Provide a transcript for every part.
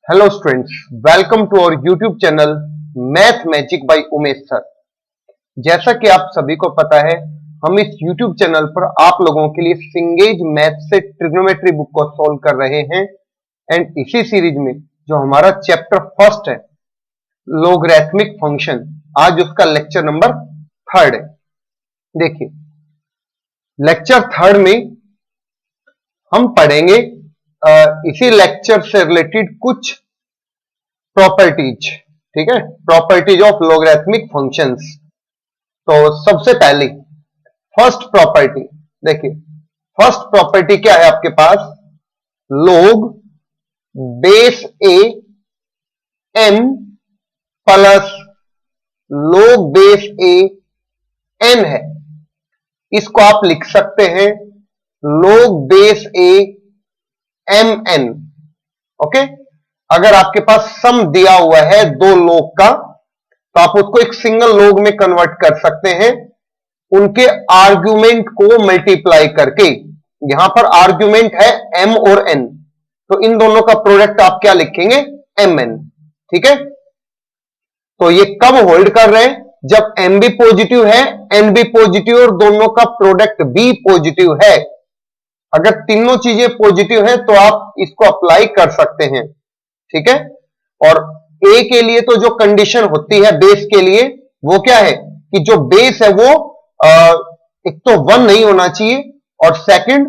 Hello students, welcome to our YouTube channel math magic by Umesh sir. जैसा कि आप सभी को पता है, हम इस यूट्यूब चैनल पर आप लोगों के लिए सिंगेज मैथ से ट्रिग्नोमेट्री बुक को सॉल्व कर रहे हैं। एंड इसी सीरीज में जो हमारा चैप्टर फर्स्ट है, लोगरिथमिक फंक्शन, आज उसका लेक्चर नंबर 3 है। देखिए, लेक्चर 3 में हम पढ़ेंगे इसी लेक्चर से रिलेटेड कुछ प्रॉपर्टीज। ठीक है, प्रॉपर्टीज ऑफ लोगरिथमिक फंक्शंस। तो सबसे पहले फर्स्ट प्रॉपर्टी देखिए, फर्स्ट प्रॉपर्टी क्या है आपके पास? Log base A M plus log base A N है। इसको आप लिख सकते हैं लोग बेस ए एम एन। ओके, अगर आपके पास सम दिया हुआ है दो लोग का, तो आप उसको एक सिंगल लोग में कन्वर्ट कर सकते हैं उनके आर्ग्यूमेंट को मल्टीप्लाई करके। यहां पर आर्ग्यूमेंट है एम और एन, तो इन दोनों का प्रोडक्ट आप क्या लिखेंगे? M N. ठीक है, तो ये कब होल्ड कर रहे हैं? जब एम भी पॉजिटिव है, एन भी पॉजिटिव और दोनों का प्रोडक्ट भी पॉजिटिव है। अगर तीनों चीजें पॉजिटिव है तो आप इसको अप्लाई कर सकते हैं। ठीक है, और ए के लिए तो जो कंडीशन होती है बेस के लिए, वो क्या है कि जो बेस है वो एक तो 1 नहीं होना चाहिए और सेकंड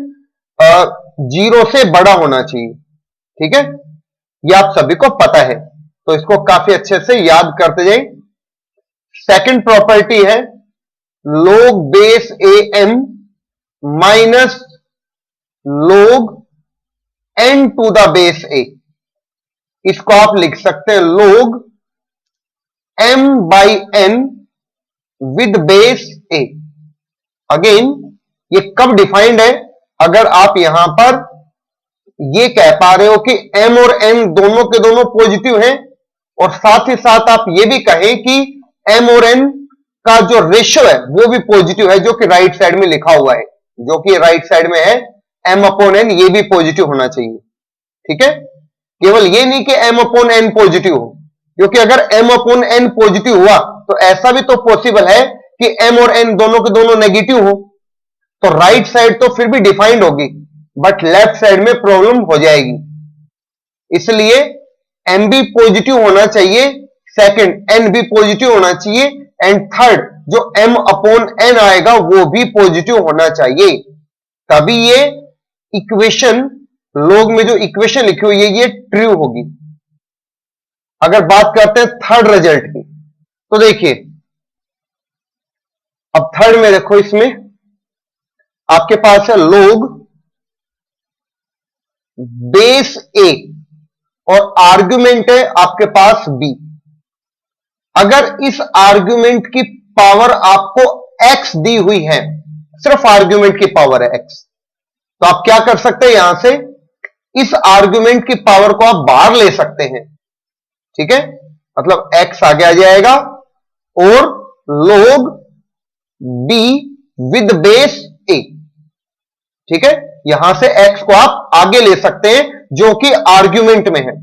0 से बड़ा होना चाहिए। ठीक है, ये आप सभी को पता है, तो इसको काफी अच्छे से याद करते जाएं। सेकंड प्रॉपर्टी है log base A m minus log n to the base a. इसको आप लिख सकते हैं log m by n with base a. Again, ये कब डिफाइंड है? अगर आप यहां पर ये कह पा रहे हो कि एम और एन दोनों के दोनों पॉजिटिव हैं, और साथ ही साथ आप ये भी कहें कि एम और एन का जो रेशियो है वो भी पॉजिटिव है, जो कि राइट साइड में लिखा हुआ है, जो कि राइट साइड में है एम अपॉन एन, ये भी पॉजिटिव होना चाहिए। ठीक है, केवल ये नहीं कि एम अपॉन एन पॉजिटिव हो, क्योंकि अगर एम अपॉन एन पॉजिटिव हुआ तो ऐसा भी तो पॉसिबल है कि एम और एन दोनों के दोनों नेगेटिव हो, तो राइट साइड तो फिर भी डिफाइंड होगी, बट लेफ्ट साइड में प्रॉब्लम हो जाएगी। इसलिए एम भी पॉजिटिव होना चाहिए, सेकंड एन भी पॉजिटिव होना चाहिए, एंड थर्ड जो एम अपॉन एन आएगा वो भी पॉजिटिव होना चाहिए, तभी ये इक्वेशन, लोग में जो इक्वेशन लिखी हुई है ये ट्रू होगी। अगर बात करते हैं थर्ड रिजल्ट की, तो देखिए, अब थर्ड में देखो, इसमें आपके पास है लोग बेस ए और आर्गुमेंट है आपके पास बी। अगर इस आर्गुमेंट की पावर आपको एक्स दी हुई है, सिर्फ आर्गुमेंट की पावर है एक्स, तो आप क्या कर सकते हैं? यहां से इस आर्गुमेंट की पावर को आप बाहर ले सकते हैं। ठीक है, मतलब x आगे आ जाएगा और log b with base a। ठीक है, यहां से x को आप आगे ले सकते हैं जो कि आर्गुमेंट में है।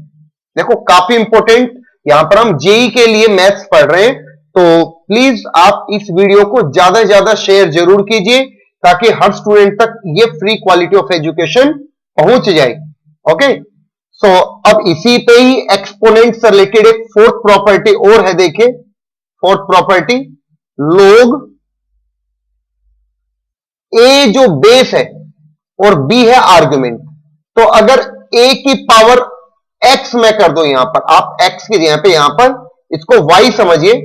देखो, काफी इंपॉर्टेंट, यहां पर हम जेई के लिए मैथ्स पढ़ रहे हैं, तो प्लीज आप इस वीडियो को ज्यादा से ज्यादा शेयर जरूर कीजिए, ताकि हर स्टूडेंट तक ये फ्री क्वालिटी ऑफ एजुकेशन पहुंच जाए। ओके, सो अब इसी पे ही एक्सपोनेंट से रिलेटेड एक फोर्थ प्रॉपर्टी और है। देखिए, फोर्थ प्रॉपर्टी लोग ए जो बेस है और बी है आर्गुमेंट, तो अगर ए की पावर एक्स में कर दो, यहां पर आप एक्स की जगह पे यहां पर इसको वाई समझिए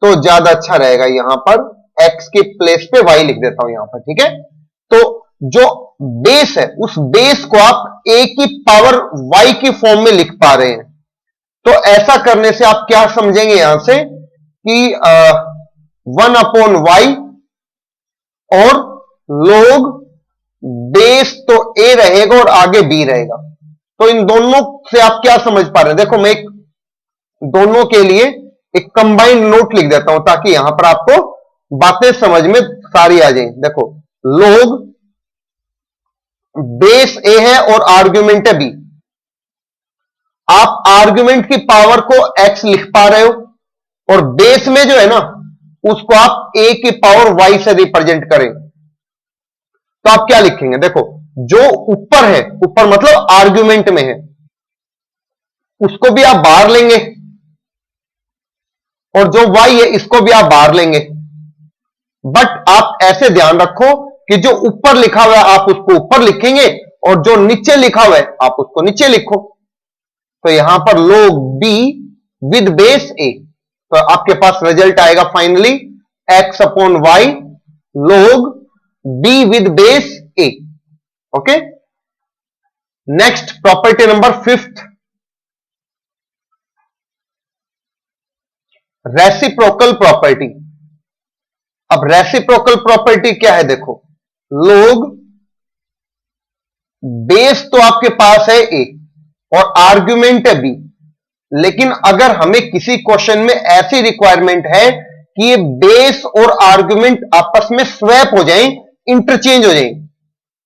तो ज्यादा अच्छा रहेगा। यहां पर एक्स के प्लेस पे वाई लिख देता हूं यहां पर। ठीक है, तो जो बेस है उस बेस को आप ए की पावर वाई की फॉर्म में लिख पा रहे हैं, तो ऐसा करने से आप क्या समझेंगे यहां से कि 1 अपॉन वाई और लोग बेस तो ए रहेगा और आगे बी रहेगा। तो इन दोनों से आप क्या समझ पा रहे हैं? देखो, मैं एक दोनों के लिए एक कंबाइंड नोट लिख देता हूं ताकि यहां पर आपको बातें समझ में सारी आ जाए। देखो, लोग बेस ए है और आर्ग्यूमेंट है बी। आप आर्गुमेंट की पावर को x लिख पा रहे हो और बेस में जो है ना उसको आप a की पावर y से रिप्रेजेंट करें, तो आप क्या लिखेंगे? देखो, जो ऊपर है, ऊपर मतलब आर्गुमेंट में है, उसको भी आप बाहर लेंगे और जो y है इसको भी आप बाहर लेंगे। बट आप ऐसे ध्यान रखो कि जो ऊपर लिखा हुआ है आप उसको ऊपर लिखेंगे और जो नीचे लिखा हुआ है आप उसको नीचे लिखो। तो यहां पर log b with base a, तो आपके पास रिजल्ट आएगा finally x upon y log b with base a। Okay, next property number 5th, reciprocal property. अब रेसिप्रोकल प्रॉपर्टी क्या है? देखो, log बेस तो आपके पास है a और आर्गुमेंट है b, लेकिन अगर हमें किसी क्वेश्चन में ऐसी रिक्वायरमेंट है कि ये बेस और आर्गुमेंट आपस में स्वैप हो जाएं, इंटरचेंज हो जाएं,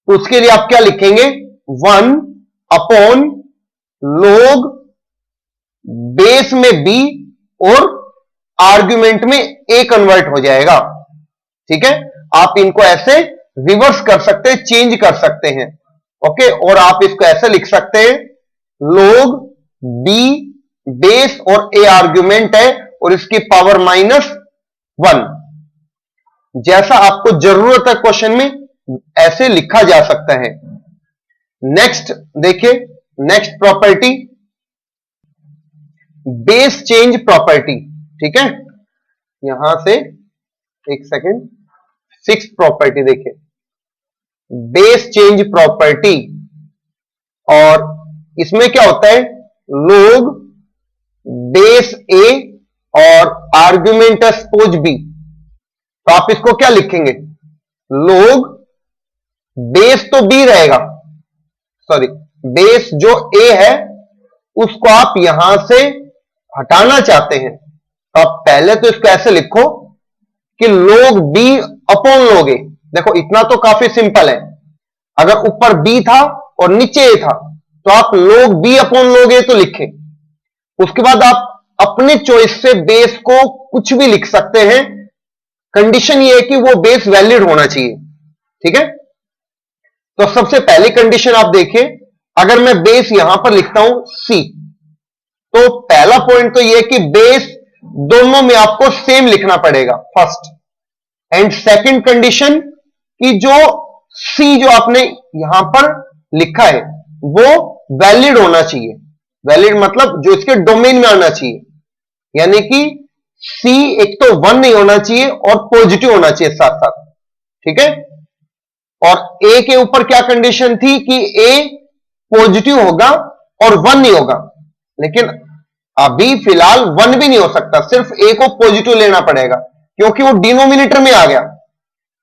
तो उसके लिए आप क्या लिखेंगे? 1 अपॉन log बेस में b और आर्गुमेंट में a कन्वर्ट हो जाएगा। ठीक है, आप इनको ऐसे रिवर्स कर सकते हैं, चेंज कर सकते हैं। ओके, और आप इसको ऐसे लिख सकते हैं log b बेस और a आर्गुमेंट है और इसकी पावर -1, जैसा आपको जरूरत है क्वेश्चन में ऐसे लिखा जा सकता है। नेक्स्ट देखिए, next property base change property. ठीक है, यहां से एक सेकेंड, 6th प्रॉपर्टी देखिए, बेस चेंज प्रॉपर्टी। और इसमें क्या होता है? log बेस a और आर्गुमेंट है सपोज b, तो आप इसको क्या लिखेंगे? log बेस तो b रहेगा, सॉरी बेस जो a है उसको आप यहां से हटाना चाहते हैं, तो आप पहले तो इसको ऐसे लिखो कि log b upon log a। देखो, इतना तो काफी सिंपल है, अगर ऊपर b था और नीचे a था तो आप log b upon log a तो लिखें। उसके बाद आप अपने चॉइस से बेस को कुछ भी लिख सकते हैं, कंडीशन ये है कि वो बेस वैलिड होना चाहिए। ठीक है, तो सबसे पहली कंडीशन आप देखिए, अगर मैं बेस यहां पर लिखता हूं c, तो पहला पॉइंट तो यह कि बेस दोनों में आपको सेम लिखना पड़ेगा, फर्स्ट। एंड सेकंड कंडीशन कि जो c जो आपने यहां पर लिखा है वो वैलिड होना चाहिए। वैलिड मतलब जो इसके डोमेन में आना चाहिए, यानी कि c एक तो 1 नहीं होना चाहिए और पॉजिटिव होना चाहिए साथ साथ। ठीक है, और a के ऊपर क्या कंडीशन थी कि a पॉजिटिव होगा और 1 नहीं होगा, लेकिन अभी फिलहाल 1 भी नहीं हो सकता, सिर्फ a को पॉजिटिव लेना पड़ेगा क्योंकि वो डिनोमिनेटर में आ गया।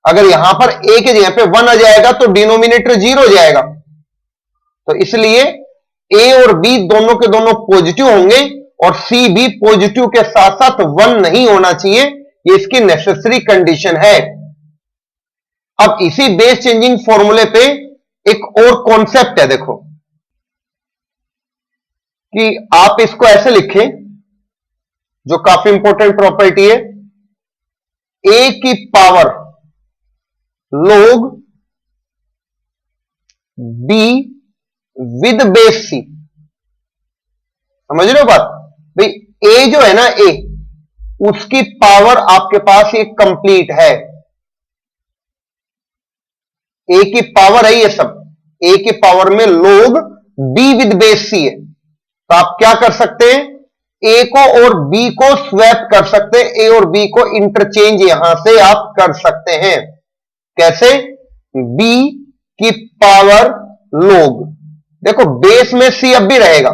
अगर यहां पर a के जगह पे 1 आ जाएगा तो डिनोमिनेटर 0 हो जाएगा, तो इसलिए a और b दोनों के दोनों पॉजिटिव होंगे और c भी पॉजिटिव के साथ साथ 1 नहीं होना चाहिए, ये इसकी नेसेसरी कंडीशन है। अब इसी बेस चेंजिंग फॉर्मूले पे एक और कॉन्सेप्ट है, देखो कि आप इसको ऐसे लिखें, जो काफी इंपॉर्टेंट प्रॉपर्टी है, a की power log b with base c। समझ रहे हो बात? भाई a जो है ना, a उसकी पावर आपके पास ये कंप्लीट है, a की पावर है ये सब, a की पावर में log b with base c है। तो आप क्या कर सकते हैं? a को और b को स्वैप कर सकते हैं, a और b को इंटरचेंज यहां से आप कर सकते हैं। कैसे? b की पावर log, देखो बेस में c अब भी रहेगा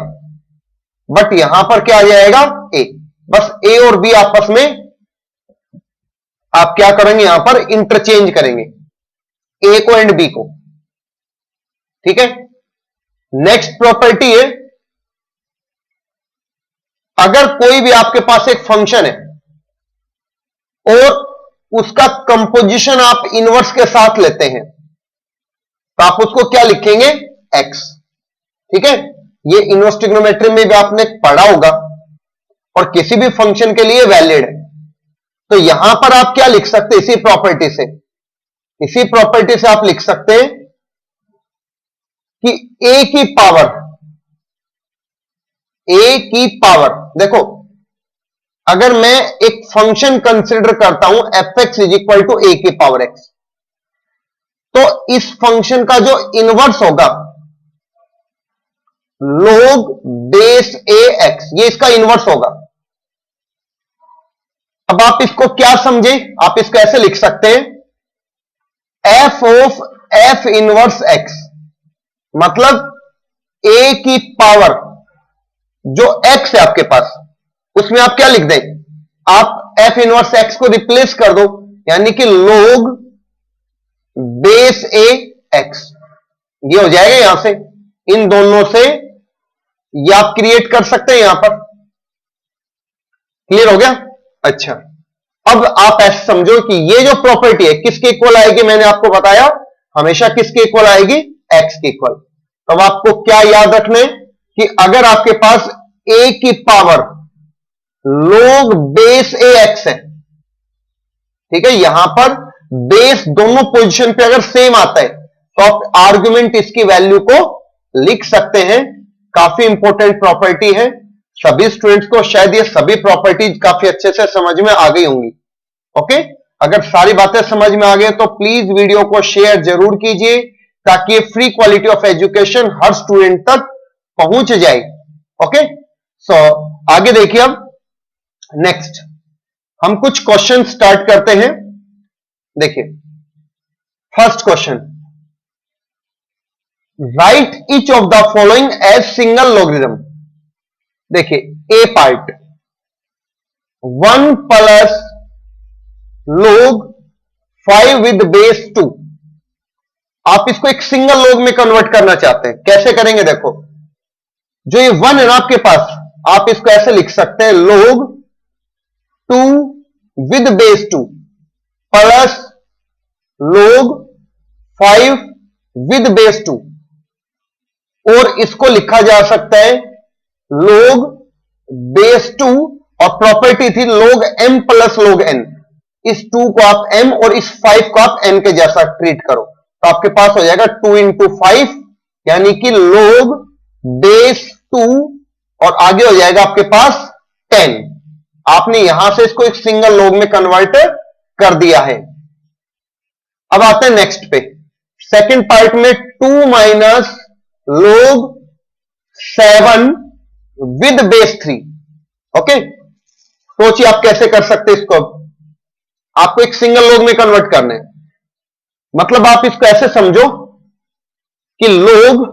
बट यहां पर क्या आ जाएगा? a। बस a और b आपस में आप क्या करेंगे? यहां पर इंटरचेंज करेंगे a को एंड b को। ठीक है, नेक्स्ट प्रॉपर्टी है, अगर कोई भी आपके पास एक फंक्शन है और उसका कंपोजिशन आप इनवर्स के साथ लेते हैं, तो आप उसको क्या लिखेंगे? x। ठीक है, ये इनवर्स ट्रिग्नोमेट्री में भी आपने पढ़ा होगा और किसी भी फंक्शन के लिए वैलिड है। तो यहां पर आप क्या लिख सकते हैं, इसी प्रॉपर्टी से आप लिख सकते हैं कि ए की पावर देखो, अगर मैं एक फंक्शन कंसिडर करता हूं f x is equal to a की पावर एक्स, तो इस फंक्शन का जो इनवर्स होगा log बेस ए एक्स, ये इसका इनवर्स होगा। अब आप इसको क्या समझे, आप इसको ऐसे लिख सकते हैं F of F inverse x, मतलब ए की पावर जो एक्स है आपके पास, उसमें आप क्या लिख दें, आप एफ इनवर्स एक्स को रिप्लेस कर दो, यानी कि log बेस ए एक्स, ये हो जाएगा। यहां से इन दोनों से ये आप क्रिएट कर सकते हैं यहां पर। क्लियर हो गया? अच्छा, अब आप ऐसे समझो कि ये जो प्रॉपर्टी है किसके इक्वल आएगी, मैंने आपको बताया हमेशा किसके इक्वल आएगी, एक्स के इक्वल। तो अब आपको क्या याद रखना है कि अगर आपके पास ए की पावर log बेस ए एक्स है, ठीक है, यहां पर बेस दोनों पोजीशन पे अगर सेम आता है तो आप आर्गुमेंट इसकी वैल्यू को लिख सकते हैं। काफी इंपॉर्टेंट प्रॉपर्टी है, सभी स्टूडेंट्स को शायद ये सभी प्रॉपर्टीज काफी अच्छे से समझ में आ गई होंगी। ओके, अगर सारी बातें समझ में आ गई तो प्लीज वीडियो को शेयर जरूर कीजिए ताकि free quality of education her student तक पहुंच जाए। ओके, सो आगे देखिए, अब नेक्स्ट हम कुछ क्वेश्चन स्टार्ट करते हैं। देखिए, first question, write each of the following as single logarithm. देखिए, a part 1 plus log 5 with base 2, आप इसको एक सिंगल log में कन्वर्ट करना चाहते हैं, कैसे करेंगे देखो, जो ये 1 है ना आपके पास, आप इसको ऐसे लिख सकते हैं log 2 with base 2 plus log 5 with base 2, और इसको लिखा जा सकता है log बेस 2, और प्रॉपर्टी थी log m plus log n, इस 2 को आप m और इस 5 को आप n के जैसा ट्रीट करो, तो आपके पास हो जाएगा 2 इंटू 5, यानी कि log बेस 2, और आगे हो जाएगा आपके पास 10। आपने यहां से इसको एक सिंगल log में कन्वर्ट कर दिया है। अब आते हैं नेक्स्ट पे, सेकंड पार्ट में 2 minus log 7 with base 3। Okay, सोचिए आप कैसे कर सकते हैं इसको, आपको एक सिंगल log में कन्वर्ट करना है, मतलब आप इसको ऐसे समझो कि log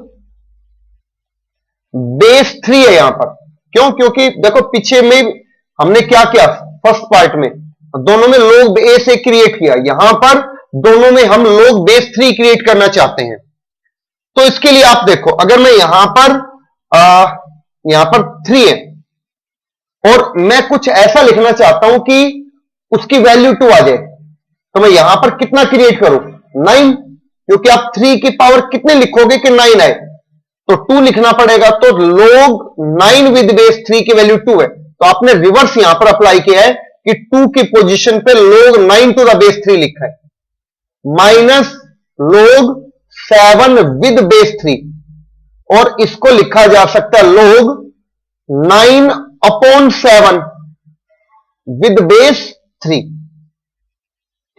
बेस 3 है यहां पर। क्यों? क्योंकि देखो पीछे में हमने क्या किया, फर्स्ट पार्ट में दोनों में log बेस से क्रिएट किया, यहां पर दोनों में हम log बेस 3 क्रिएट करना चाहते हैं। तो इसके लिए आप देखो, अगर मैं यहां पर 3 है और मैं कुछ ऐसा लिखना चाहता हूं कि उसकी वैल्यू 2 आ जाए, तो मैं यहां पर कितना क्रिएट करूं, 9, क्योंकि आप 3 की पावर कितने लिखोगे कि 9 आए, तो 2 लिखना पड़ेगा। तो log 9 विद बेस 3 की वैल्यू 2 है, तो आपने रिवर्स यहां पर अप्लाई किया है कि 2 की पोजीशन पे log 9 टू द बेस 3 लिखा है, माइनस log 7 विद बेस 3, और इसको लिखा जा सकता है log 9 अपॉन 7 विद बेस 3।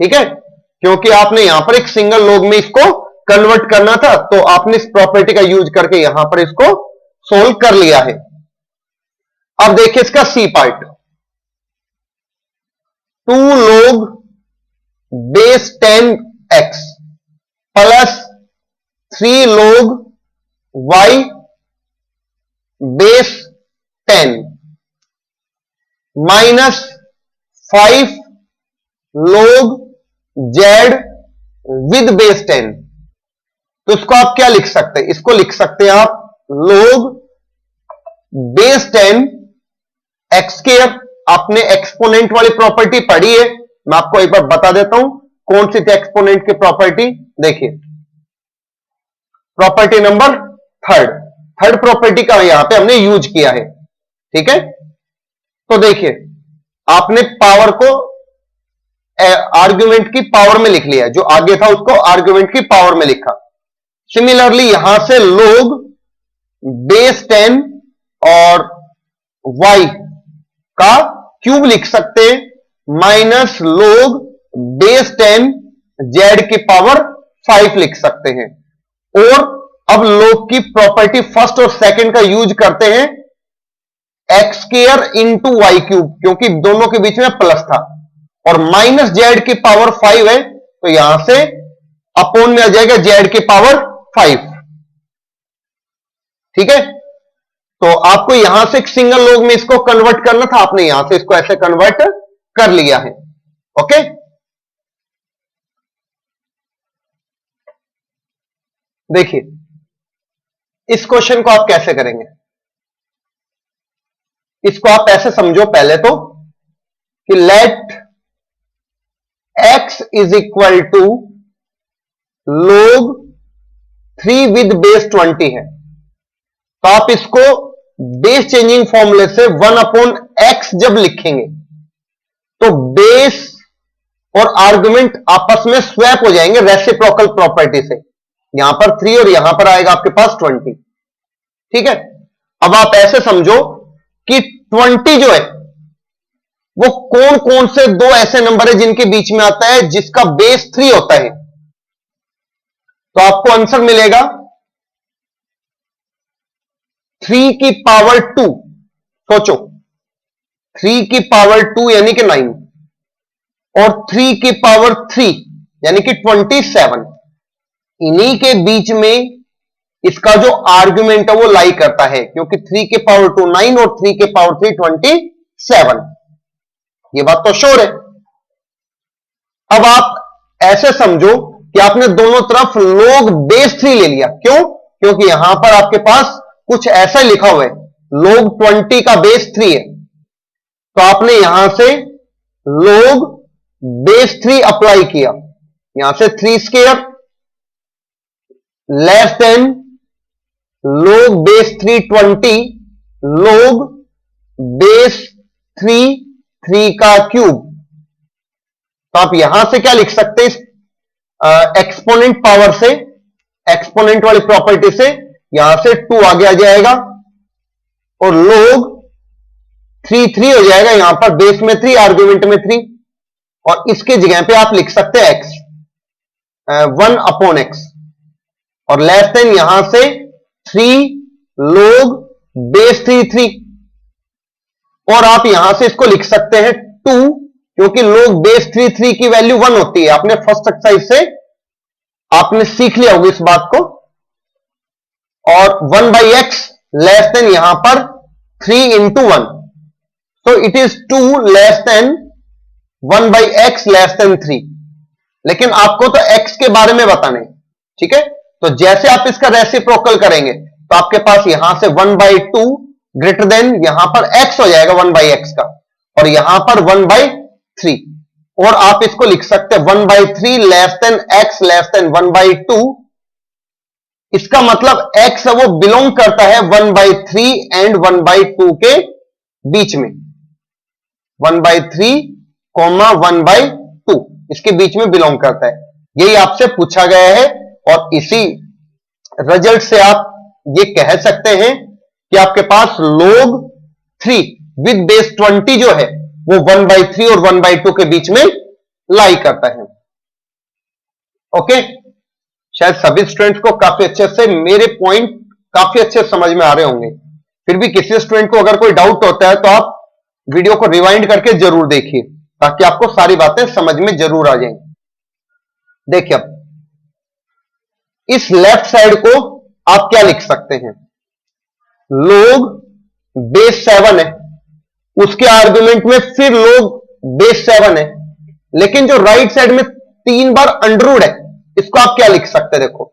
ठीक है, क्योंकि आपने यहां पर एक सिंगल log में इसको कन्वर्ट करना था, तो आपने इस प्रॉपर्टी का यूज करके यहां पर इसको सोल्व कर लिया है। अब देखिए इसका C part, 2 log base 10x plus 3 log y base 10 minus 5 log z with base 10। तो इसको आप क्या लिख सकते हैं, इसको लिख सकते हैं आप log बेस 10 एक्स स्क्वायर। आपने एक्सपोनेंट वाली प्रॉपर्टी पढ़ी है, मैं आपको एक बार बता देता हूं कौन सी थी एक्सपोनेंट की प्रॉपर्टी। देखिए प्रॉपर्टी नंबर थर्ड प्रॉपर्टी का यहां पे हमने यूज किया है। ठीक है, तो देखिए आपने पावर को आर्ग्यूमेंट की पावर में लिख लिया, जो आगे था उसको आर्ग्यूमेंट की पावर में लिखा। सिमिलरली यहां से लोग बेस 10 और y का क्यूब लिख सकते हैं, माइनस लोग बेस 10 z की पावर 5 लिख सकते हैं। और अब लोग की प्रॉपर्टी फर्स्ट और सेकंड का यूज करते हैं, X square into Y cube, क्योंकि दोनों के बीच में प्लस था, और माइनस जेड की पावर 5 है, तो यहां से अपोन में आ जाएगा जेड की पावर 5। ठीक है, तो आपको यहां से सिंगल लोग में इसको कन्वर्ट करना था, आपने यहां से इसको ऐसे कन्वर्ट कर लिया है। ओके, देखिए इस क्वेश्चन को आप कैसे करेंगे, इसको आप ऐसे समझो पहले तो कि let x is equal to log 3 with base 20 है, तो आप इसको बेस चेंजिंग फॉर्मूले से 1 अपॉन एक्स जब लिखेंगे तो बेस और आर्गुमेंट आपस में स्वैप हो जाएंगे रेसिप्रोकल प्रॉपर्टी से। यहां पर 3 और यहां पर आएगा आपके पास 20। ठीक है, अब आप ऐसे समझो कि 20 जो है वो कौन कौन से दो ऐसे नंबर है जिनके बीच में आता है जिसका बेस 3 होता है, तो आपको आंसर मिलेगा 3 की पावर 2। सोचो 3 की पावर 2 यानी कि 9 और 3 की पावर 3 यानी कि 27, इन्हीं के बीच में इसका जो आर्गुमेंट है वो लाई करता है, क्योंकि 3 के पावर 2 9 और 3 के पावर 3 27। ये बात तो श्योर है। अब आप ऐसे समझो कि आपने दोनों तरफ log बेस 3 ले लिया। क्यों? क्योंकि यहां पर आपके पास कुछ ऐसा लिखा हुआ है, log 20 का बेस 3 है, तो आपने यहां से log बेस 3 अप्लाई किया, यहां से 3 square less than log base 3 20 log base 3 3 का क्यूब। तो आप यहां से क्या लिख सकते हैं, एक्सपोनेंट पावर से, एक्सपोनेंट वाली प्रॉपर्टी से यहां से 2 आगे आ जाएगा और log 3 3 हो जाएगा, यहां पर बेस में 3 आर्ग्यूमेंट में 3, और इसके जगह पे आप लिख सकते हैं x 1 अपॉन x, और लेस देन यहां से 3 log बेस 3 3, और आप यहां से इसको लिख सकते हैं 2, क्योंकि log बेस 3 3 की वैल्यू 1 होती है। आपने फर्स्ट एक्सरसाइज से आपने सीख लिया होगा इस बात को। और 1 बाई एक्स लेस देन यहां पर 3 into 1, so it is 2 less than 1 by x less than 3। लेकिन आपको तो x के बारे में बताना है। ठीक है, तो जैसे आप इसका रेसिप्रोकल करेंगे तो आपके पास यहां से 1 by 2 ग्रेटर देन यहां पर x हो जाएगा 1 by x का, और यहां पर 1 by 3, और आप इसको लिख सकते हैं 1 by 3 less than x less than 1 by 2। इसका मतलब x वो बिलोंग करता है 1 by 3 एंड 1 by 2 के बीच में, 1 by 3 कोमा 1 by 2 इसके बीच में बिलोंग करता है। यही आपसे पूछा गया है, और इसी रिजल्ट से आप ये कह सकते हैं कि आपके पास log 3 विद बेस 20 जो है वो 1 by 3 और 1 by 2 के बीच में लाई करता है। ओके, शायद सभी स्टूडेंट्स को काफी अच्छे से मेरे पॉइंट काफी अच्छे समझ में आ रहे होंगे। फिर भी किसी स्टूडेंट को अगर कोई डाउट होता है तो आप वीडियो को रिवाइंड करके जरूर देखिए, ताकि आपको सारी बातें समझ में जरूर आ जाएं। देखिए अब इस लेफ्ट साइड को आप क्या लिख सकते हैं, log बेस 7 है, उसके आर्गुमेंट में फिर log बेस 7 है, लेकिन जो राइट साइड में 3 बार अंडररूट है, इसको आप क्या लिख सकते हैं, देखो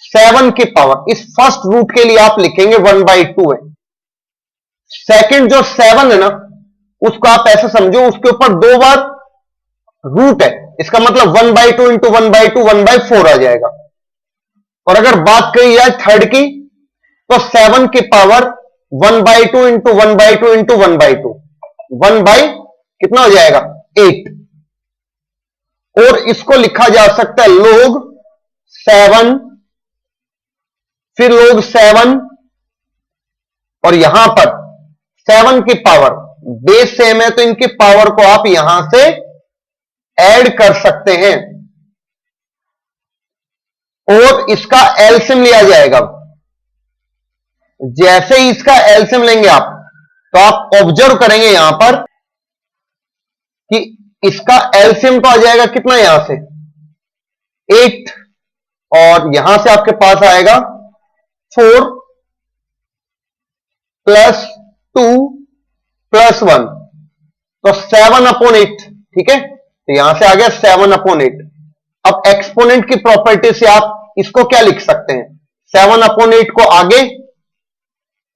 7 की पावर, इस फर्स्ट रूट के लिए आप लिखेंगे 1 by 2 है। सेकंड जो 7 है ना, उसको आप ऐसे समझो उसके ऊपर 2 बार रूट है, इसका मतलब 1 by 2 इंटू 1 by 2 1 by 4 आ जाएगा। और अगर बात करी जाए थर्ड की, तो 7 की पावर 1/2 इंटू 1/2 इंटू 1/2, 1 कितना हो जाएगा 8। और इसको लिखा जा सकता है log 7, फिर log 7, और यहां पर 7 की पावर बेस सेम है तो इनकी पावर को आप यहां से ऐड कर सकते हैं और इसका एलसीएम लिया जाएगा। जैसे ही इसका एलसीएम लेंगे आप, तो आप ऑब्जर्व करेंगे यहां पर कि इसका एलसीएम तो आ जाएगा कितना यहां से 8, और यहां से आपके पास आएगा 4 प्लस 2 प्लस 1, तो 7/8। ठीक है, तो यहां से आ गया 7/8। अब एक्सपोनेंट की प्रॉपर्टी से आप इसको क्या लिख सकते हैं, 7/8 को आगे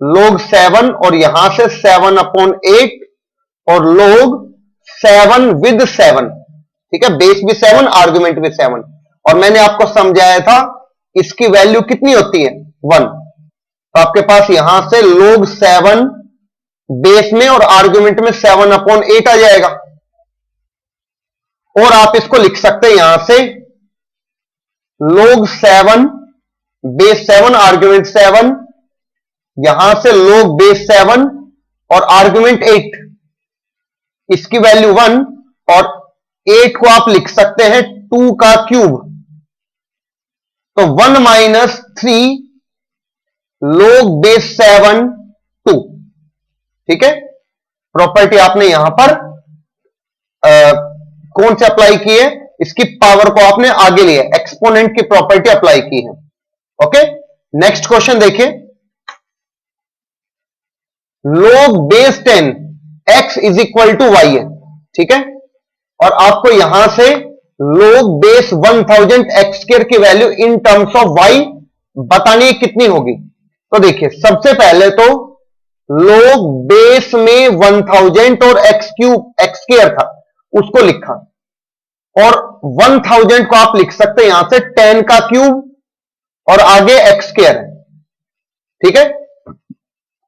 log 7, और यहां से 7/8 और log 7 विद 7। ठीक है, बेस भी 7, आर्गुमेंट भी 7, और मैंने आपको समझाया था इसकी वैल्यू कितनी होती है 1। तो आपके पास यहां से log 7 बेस में और आर्गुमेंट में 7/8 आ जाएगा, और आप इसको लिख सकते हैं यहां से log 7 बेस 7 आर्गुमेंट 7, यहां से log बेस 7 और आर्गुमेंट 8, इसकी वैल्यू 1, और 8 को आप लिख सकते हैं 2 का क्यूब, तो 1 माइनस 3 log बेस 7 2। ठीक है, प्रॉपर्टी आपने यहां पर कौन से अप्लाई की है, इसकी पावर को आपने आगे लिया, एक्सपोनेंट की प्रॉपर्टी अप्लाई की है। ओके, नेक्स्ट क्वेश्चन देखिए, log base 10 x is equal to Y है। ठीक है, और आपको यहां से log बेस 1000 x स्क्वायर की value in terms of y बतानी है कितनी होगी। तो देखिए, सबसे पहले तो log बेस में 1000 और x स्क्वायर था उसको लिखा, और 1000 को आप लिख सकते हैं यहां से 10 का क्यूब और आगे x स्क्वायर है। ठीक है,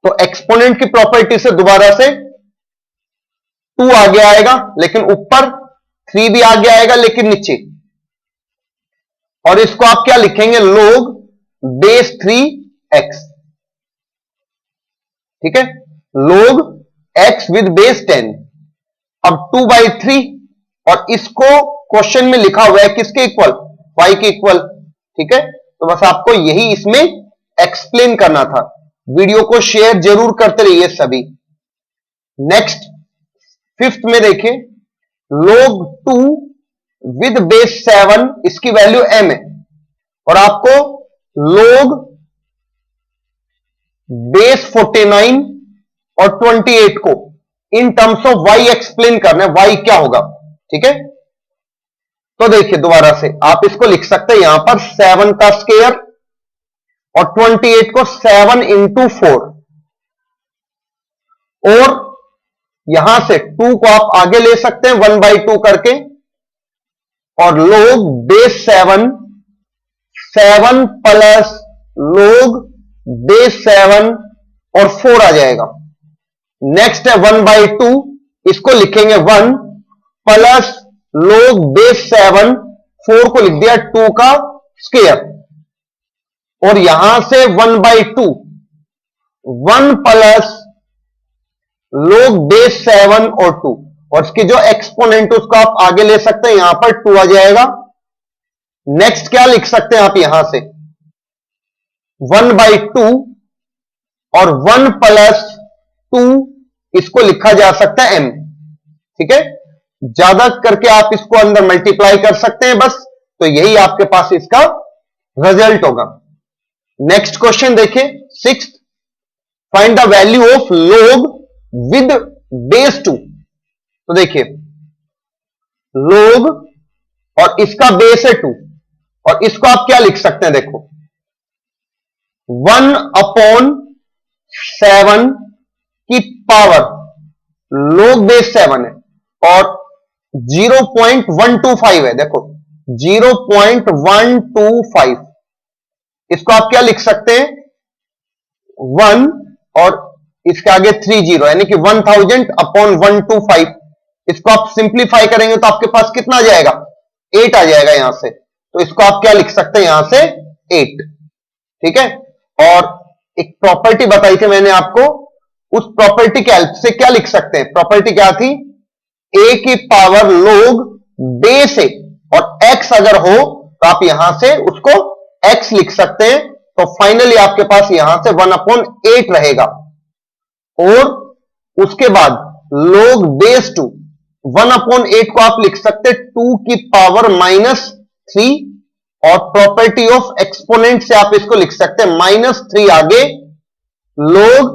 तो एक्सपोनेंट की प्रॉपर्टी से दोबारा से 2 आगे आएगा, लेकिन ऊपर 3 भी आगे आएगा लेकिन नीचे, और इसको आप क्या लिखेंगे log बेस 3x। ठीक है, log x विद बेस 10। अब 2/3, और इसको क्वेश्चन में लिखा हुआ है किसके इक्वल, y के इक्वल। ठीक है, तो बस आपको यही इसमें एक्सप्लेन करना था। वीडियो को शेयर जरूर करते रहिए सभी। नेक्स्ट 5th में देखिए, log 2 विद बेस 7, इसकी वैल्यू m है, और आपको log बेस 49 और 28 को इन टर्म्स ऑफ y एक्सप्लेन करना है, y क्या होगा। ठीक है, तो देखिए दोबारा से आप इसको लिख सकते हैं यहां पर 7 का स्क्वायर और 28 को 7 इंटू 4, और यहां से 2 को आप आगे ले सकते हैं 1/2 करके, और log base 7 7 plus log base 7 और 4 आ जाएगा। नेक्स्ट है 1/2, इसको लिखेंगे 1 प्लस log बेस 7, 4 को लिख दिया 2 का स्क्वायर, और यहां से 1/2 1 प्लस log बेस 7 और 2, और इसकी जो एक्सपोनेंट उसको आप आगे ले सकते हैं, यहां पर 2 आ जाएगा। नेक्स्ट क्या लिख सकते हैं आप यहां से 1/2 और 1 प्लस 2, इसको लिखा जा सकता है m। ठीक है, ज्यादा करके आप इसको अंदर मल्टीप्लाई कर सकते हैं बस, तो यही आपके पास इसका रिजल्ट होगा। नेक्स्ट क्वेश्चन देखिए 6th, find the value of log with base 2। तो देखिए log, और इसका बेस है 2, और इसको आप क्या लिख सकते हैं, देखो 1/7 की पावर log बेस 7 है, और 0.125 है, देखो 0.125, इसको आप क्या लिख सकते हैं 1 और इसके आगे 30 यानी कि 1000 अपॉन 125। इसको आप सिंप्लीफाई करेंगे तो आपके पास कितना आ जाएगा, 8 आ जाएगा यहां से। तो इसको आप क्या लिख सकते हैं यहां से, 8। ठीक है। और एक प्रॉपर्टी बताई थी मैंने आपको, उस प्रॉपर्टी के हेल्प से क्या लिख सकते हैं, प्रॉपर्टी क्या थी, a की पावर log बेस ए और x अगर हो तो आप यहां से उसको x लिख सकते हैं। तो फाइनली आपके पास यहां से 1/8 रहेगा। और उसके बाद log बेस 2, 1/8 को आप लिख सकते हैं 2 की पावर -3। और प्रॉपर्टी ऑफ एक्सपोनेंट से आप इसको लिख सकते हैं -3 आगे log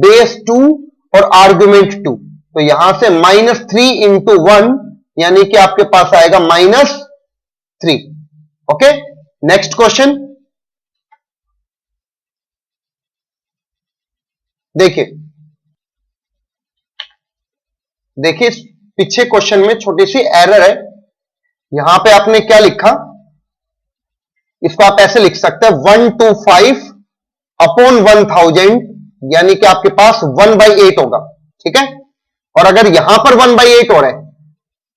बेस 2 और आर्गुमेंट 2। तो यहां से -3 इंटू 1 यानी कि आपके पास आएगा -3। ओके, नेक्स्ट क्वेश्चन देखिए। देखिए इस पीछे क्वेश्चन में छोटी सी एरर है। यहां पे आपने क्या लिखा, इसको आप ऐसे लिख सकते हैं 125 अपॉन 1000 यानी कि आपके पास 1/8 होगा। ठीक है। और अगर यहां पर 1/8 हो रहा है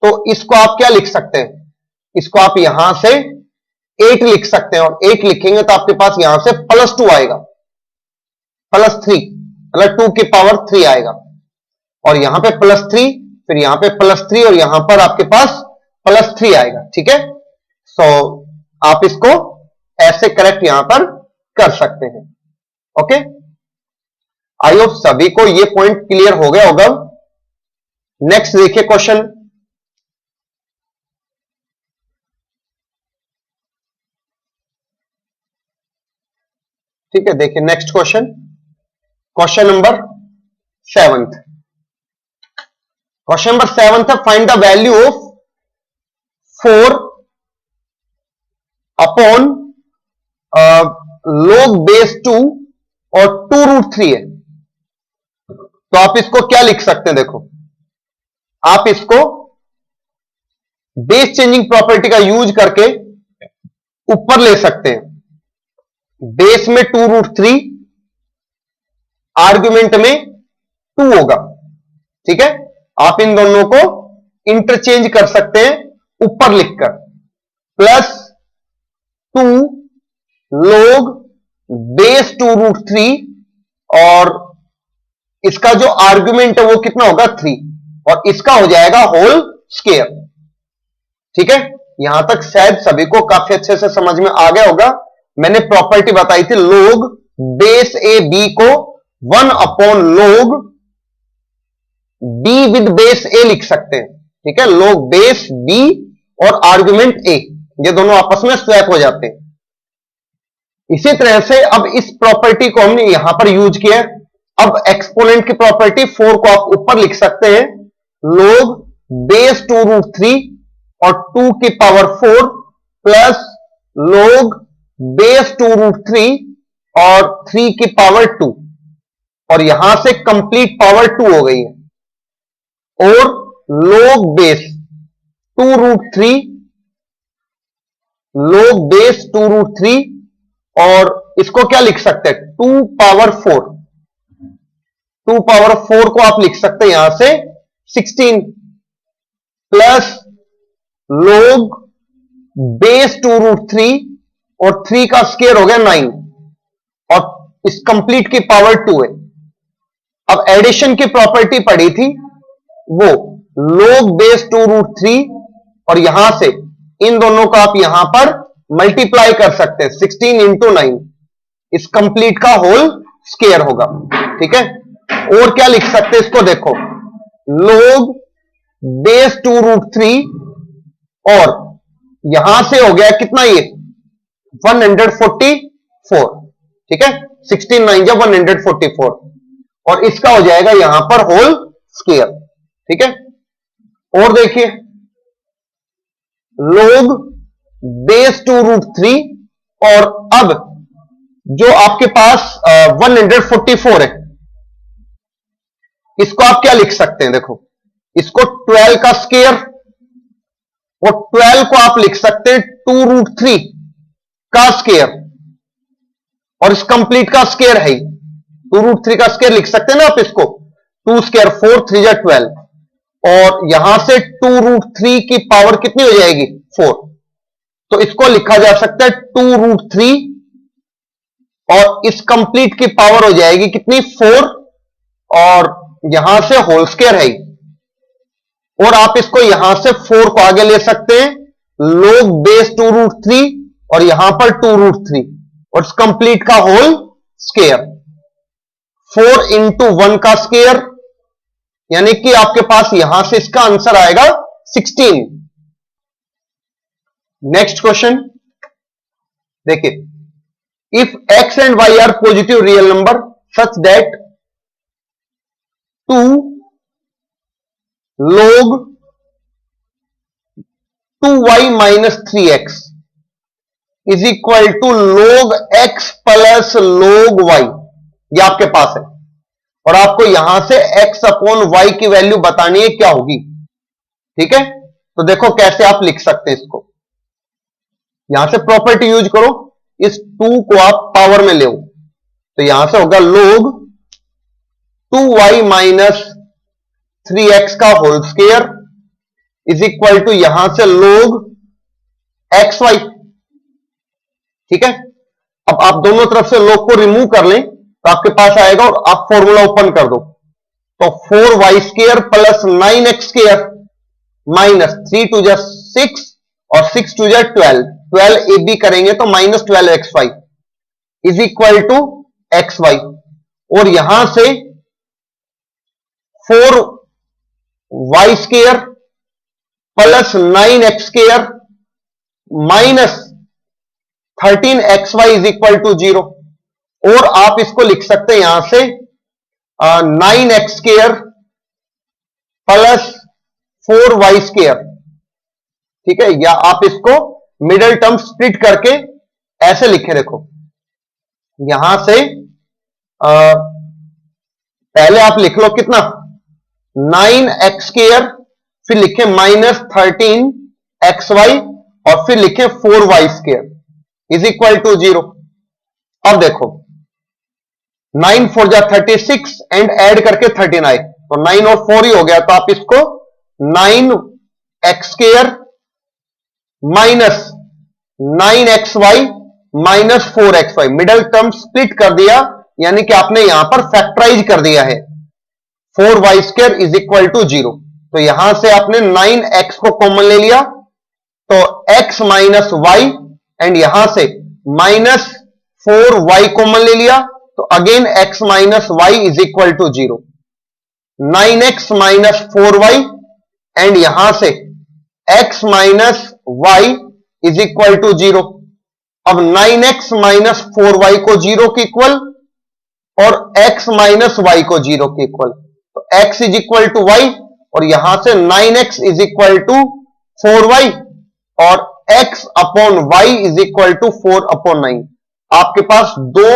तो इसको आप क्या लिख सकते हैं, इसको आप यहां से 8 लिख सकते हैं। और 8 लिखेंगे तो आपके पास यहां से +2 आएगा, +3 मतलब 2 की पावर 3 आएगा। और यहां पे +3, फिर यहां पे +3 और यहां पर आपके पास +3 आएगा। ठीक है। सो आप इसको ऐसे करेक्ट यहां पर कर सकते हैं। ओके, आई होप सभी को ये पॉइंट क्लियर हो गया होगा। नेक्स्ट देखिए क्वेश्चन। ठीक है, देखिए next question, question number 7। Question number 7 है, find the value of 4 upon log base 2 और 2√3 है। तो आप इसको क्या लिख सकते हैं, देखो आप इसको बेस चेंजिंग प्रॉपर्टी का यूज करके ऊपर ले सकते हैं। बेस में 2√3, आर्गुमेंट में 2 होगा। ठीक है, आप इन दोनों को इंटरचेंज कर सकते हैं ऊपर लिखकर, +2 log बेस 2√3 और इसका जो आर्गुमेंट है वो कितना होगा, 3 और इसका हो जाएगा होल स्क्वायर। ठीक है, यहां तक शायद सभी को काफी अच्छे से समझ में आ गया होगा। मैंने प्रॉपर्टी बताई थी log बेस ए बी को 1/log बी विद बेस ए लिख सकते हैं। ठीक है, log बेस बी और आर्गुमेंट ए, ये दोनों आपस में स्वैप हो जाते हैं। इसी तरह से अब इस प्रॉपर्टी को हमने यहां पर यूज किया है। अब एक्सपोनेंट की प्रॉपर्टी 4 को आप ऊपर लिख सकते हैं log बेस 2√3 और 2 की पावर 4 प्लस log बेस 2√3 और 3 की पावर 2 और यहां से कंप्लीट पावर 2 हो गई है। और log बेस 2√3 log बेस 2√3 और इसको क्या लिख सकते हैं, 2 पावर 4। 2 पावर 4 को आप लिख सकते हैं यहां से 16 प्लस log बेस 2√3 और 3 का स्क्वायर हो गया 9 और इस कंप्लीट की पावर 2 है। अब एडिशन की प्रॉपर्टी पड़ी थी वो log बेस 2√3 और यहां से इन दोनों को आप यहां पर मल्टीप्लाई कर सकते हैं, 16 इंटू 9 इस कंप्लीट का होल स्क्वायर होगा। ठीक है, और क्या लिख सकते हैं इसको, देखो log बेस 2√3 और यहां से हो गया कितना, ये 144। ठीक है, 16 9 जब 144 और इसका हो जाएगा यहां पर होल स्क्वायर। ठीक है, और देखिए log बेस 2√3 और अब जो आपके पास 144 है इसको आप क्या लिख सकते हैं, देखो इसको 12 का स्क्वायर और 12 को आप लिख सकते हैं 2√3 का स्क्वायर और इस कंप्लीट का स्क्वायर है। 2√3 का स्क्वायर लिख सकते हैं ना आप इसको, 2 स्क्वायर 4, 3 जा 12, और यहां से 2√3 की पावर कितनी हो जाएगी 4, तो इसको लिखा जा सकता है 2√3, और इस कंप्लीट की पावर हो जाएगी कितनी 4, और यहां से होल स्क्वायर है, और आप इसको यहां से 4 को आगे ले सकते हैं, log बेस 2√3 और यहां पर 2√3 और कंप्लीट का होल स्क्वायर, 4 इंटू 1 का स्क्वायर, यानी कि आपके पास यहां से इसका आंसर आएगा 16। नेक्स्ट क्वेश्चन देखिए, if x and y are positive real number such that 2 log 2y minus 3x is equal to log x plus log y, ये आपके पास है, और आपको यहां से x अपॉन y की वैल्यू बतानी है क्या होगी। ठीक है, तो देखो कैसे आप लिख सकते हैं इसको, यहां से प्रॉपर्टी यूज करो, इस 2 को आप पावर में ले, तो यहां से होगा log 2y माइनस 3x का whole square is equal to यहां से log xy। ठीक है, अब आप दोनों तरफ से log को रिमूव कर लें तो आपके पास आएगा, और आप फॉर्मूला ओपन कर दो, तो 4y square plus 9x square minus 3 2 जा 6 और 6 2 जा 12, 12 AB करेंगे तो minus 12xy is equal to xy, और यहां से 4y square plus 9x square minus 13xy is equal to 0, और आप इसको लिख सकते हैं यहां से 9x square plus 4y square. ठीक है, या आप इसको मिडिल टर्म स्प्लिट करके ऐसे लिखे, देखो यहां से पहले आप लिख लो कितना 9x स्क्वायर, फिर लिखे माइनस 13xy और फिर लिखे 4y square is equal to 0। अब देखो 9 4 जा 36 एंड ऐड करके 39, तो 9 और 4 ही हो गया, तो आप इसको 9x square minus 9xy minus 4xy, middle term split कर दिया, यानी कि आपने यहां पर फैक्टराइज कर दिया है, 4y square is equal to 0, तो यहां से आपने 9x को कॉमन ले लिया, तो x माइनस वाई, एंड यहां से माइनस 4y कॉमन ले लिया, तो again x minus Y is equal to 0, 9x minus 4y, and यहां से x minus Y is equal to 0। अब 9x माइनस 4y को 0 के इक्वल और x माइनस वाई को 0 के इक्वल, तो x is equal to Y, और यहां से 9x is equal to 4y और x upon y is equal to 4 upon 9। आपके पास दो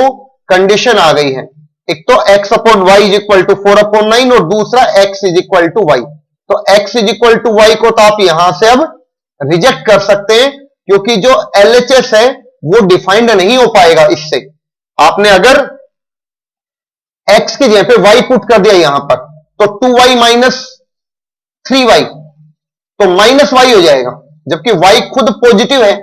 कंडीशन आ गई है, एक तो x upon y is equal to 4 upon 9 और दूसरा x is equal to y। तो x is equal to y को तो आप यहां से अब रिजेक्ट कर सकते हैं, क्योंकि जो LHS है वो डिफाइंड नहीं हो पाएगा इससे। आपने अगर x की जगह पे y पुट कर दिया यहां पर, तो 2y माइनस 3y, तो माइनस y हो जाएगा, जबकि y खुद पॉजिटिव है,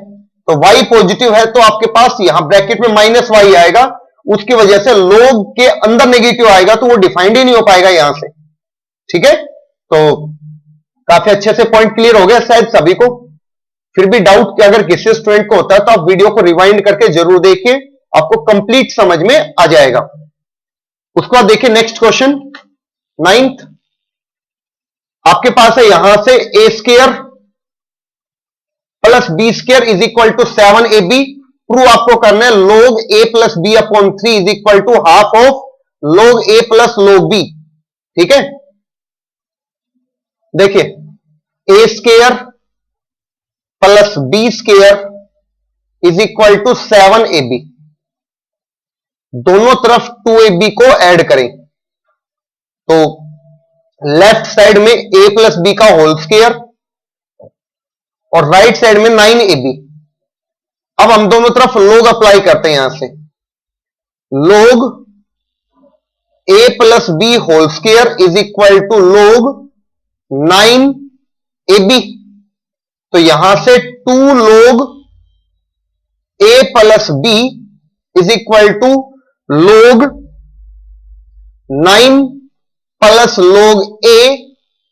तो y पॉजिटिव है तो आपके पास यहां ब्रैकेट में माइनस y आएगा, उसकी वजह से log के अंदर नेगेटिव आएगा, तो वो डिफाइंड ही नहीं हो पाएगा यहां से। ठीक है, तो काफी अच्छे से पॉइंट क्लियर हो गया शायद सभी को। फिर भी डाउट अगर किसी स्टूडेंट को होता है तो आप वीडियो को रिवाइंड करके जरूर देखिए, आपको कंप्लीट समझ में आ जाएगा। उसके बाद देखिए नेक्स्ट क्वेश्चन 9th, आपके पास है यहां से a square plus b square is equal to 7ab। Prove आपको करना है log a plus b upon 3 is equal to half of log a plus log b। ठीक है, देखिए a square plus b square is equal to 7ab, दोनों तरफ 2ab को add करें, तो लेफ्ट साइड में a प्लस बी का होल स्क्वायर और राइट साइड में 9ab। अब हम दोनों तरफ log अप्लाई करते हैं, यहां से log a plus b whole square is equal to log 9 AB। तो यहां से 2 log a plus b is equal to log 9 plus log a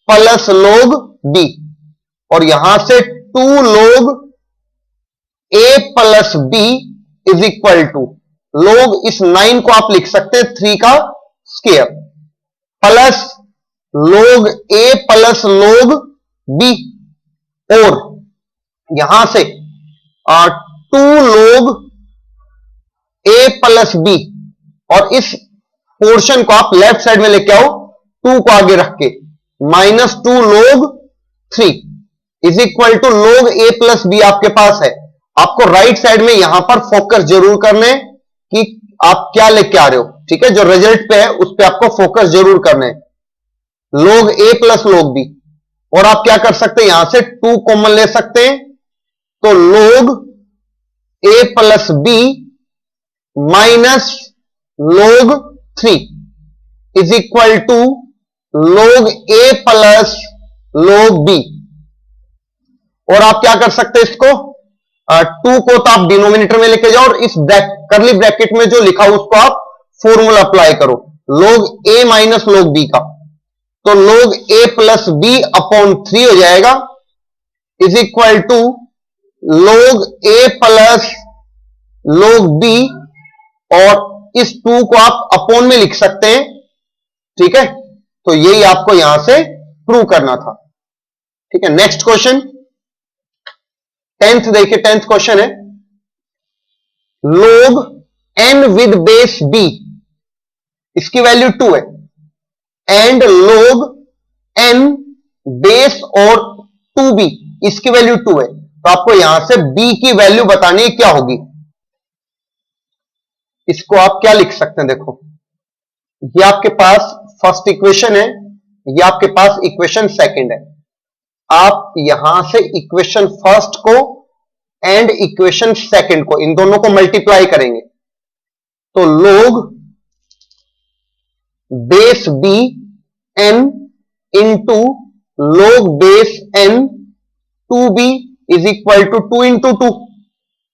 plus log b, और यहां से 2 log a plus b is equal to log इस 9 को आप लिख सकते हैं 3 का square plus log a plus log b, और यहां से 2 log ए प्लस बी, और इस पोर्शन को आप लेफ्ट साइड में लेके आओ 2 को आगे रख के, minus 2 log 3 is equal to log a plus b आपके पास है। आपको राइट साइड में यहां पर फोकस जरूर करना है कि आप क्या लेके आ रहे हो, ठीक है। जो रिजल्ट पे है उस पे आपको फोकस जरूर करना है, log a plus log b. और आप क्या कर सकते हैं, यहां से 2 कॉमन ले सकते हैं, तो log a plus b minus log 3 is equal to log a plus log b. और आप क्या कर सकते हैं, इसको 2 को तो आप डिनोमिनेटर में लेके जाओ, और इस करली ब्रैकेट में जो लिखा हो उसको आप फॉर्मूला अप्लाई करो log a minus log b का, तो log a plus b upon 3 हो जाएगा is equal to log a plus log b, और इस 2 को आप अपॉन में लिख सकते हैं, ठीक है। तो यही आपको यहां से प्रूव करना था, ठीक है। नेक्स्ट क्वेश्चन 10th देखिए, 10th क्वेश्चन है log n with base b, इसकी वैल्यू 2 है, एंड log n बेस और 2b, इसकी वैल्यू 2 है। तो आपको यहां से b की वैल्यू बतानी है क्या होगी। इसको आप क्या लिख सकते हैं, देखो ये आपके पास फर्स्ट इक्वेशन है, ये आपके पास इक्वेशन सेकंड है। आप यहां से इक्वेशन फर्स्ट को एंड इक्वेशन सेकंड को, इन दोनों को मल्टीप्लाई करेंगे, तो log base b n into log base n 2b is equal to 2 into 2।